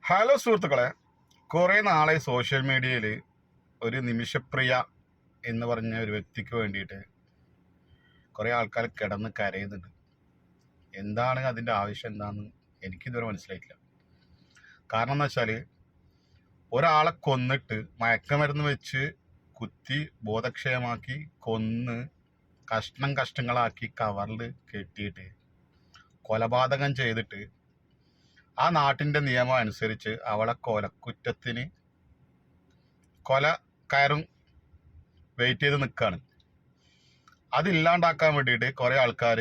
Hello സുഹൃത്തുക്കളെ, കുറേ നാളെ സോഷ്യൽ മീഡിയയിൽ ഒരു നിമിഷപ്രിയ എന്ന് പറഞ്ഞ ഒരു വ്യക്തിക്ക് വേണ്ടിയിട്ട് കുറേ ആൾക്കാർ കിടന്ന് കരയുന്നുണ്ട്. എന്താണ് അതിൻ്റെ ആവശ്യം എന്താണെന്ന് എനിക്കിതുവരെ മനസ്സിലായിട്ടില്ല. കാരണം എന്ന് വെച്ചാൽ ഒരാളെ കൊന്നിട്ട് മയക്കമരുന്ന് വെച്ച് കുത്തി ബോധക്ഷയമാക്കി കൊന്ന് കഷ്ണങ്ങളാക്കി കവറിൽ കെട്ടിയിട്ട് കൊലപാതകം ചെയ്തിട്ട് ആ നാട്ടിൻ്റെ നിയമം അനുസരിച്ച് അവളെ കൊലക്കുറ്റത്തിന് കൊല കയറും വെയിറ്റ് ചെയ്ത് നിൽക്കുകയാണ്. അതില്ലാണ്ടാക്കാൻ വേണ്ടിയിട്ട് കുറേ ആൾക്കാർ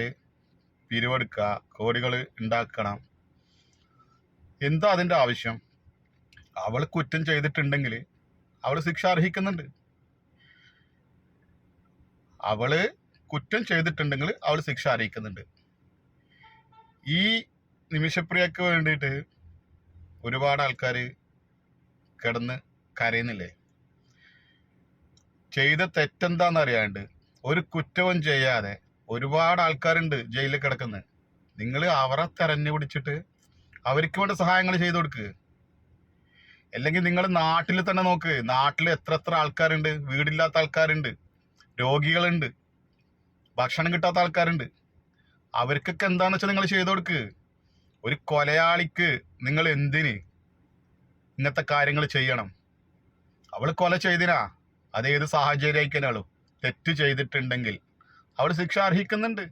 പിരിവെടുക്കുക, കോടികൾ ഉണ്ടാക്കണം. എന്താ അതിൻ്റെ ആവശ്യം? അവൾ കുറ്റം ചെയ്തിട്ടുണ്ടെങ്കിൽ അവൾ ശിക്ഷ അർഹിക്കുന്നുണ്ട്. അവള് കുറ്റം ചെയ്തിട്ടുണ്ടെങ്കിൽ അവൾ ശിക്ഷ അർഹിക്കുന്നുണ്ട്. ഈ നിമിഷപ്രിയക്ക് വേണ്ടിയിട്ട് ഒരുപാട് ആൾക്കാർ കിടന്ന് കരയുന്നില്ലേ? ചെയ്ത തെറ്റെന്താന്ന് അറിയാണ്ട് ഒരു കുറ്റവും ചെയ്യാതെ ഒരുപാട് ആൾക്കാരുണ്ട് ജയിലിൽ കിടക്കുന്നത്. നിങ്ങൾ അവരെ തെരഞ്ഞു പിടിച്ചിട്ട് അവർക്ക് വേണ്ട സഹായങ്ങൾ ചെയ്തു കൊടുക്കുക. അല്ലെങ്കിൽ നിങ്ങൾ നാട്ടിൽ തന്നെ നോക്ക്. നാട്ടിൽ എത്ര ആൾക്കാരുണ്ട്, വീടില്ലാത്ത ആൾക്കാരുണ്ട്, രോഗികളുണ്ട്, ഭക്ഷണം കിട്ടാത്ത ആൾക്കാരുണ്ട്. അവർക്കൊക്കെ എന്താന്ന് വെച്ചാൽ നിങ്ങൾ ചെയ്തു കൊടുക്കുക. ഒരു കൊലയാളിക്ക് നിങ്ങൾ എന്തിന് ഇങ്ങനത്തെ കാര്യങ്ങൾ ചെയ്യണം? അവൾ കൊല ചെയ്തിനാ, അതേത് സാഹചര്യം അയക്കാനാളൂ. തെറ്റ് ചെയ്തിട്ടുണ്ടെങ്കിൽ അവൾ ശിക്ഷ അർഹിക്കുന്നുണ്ട്.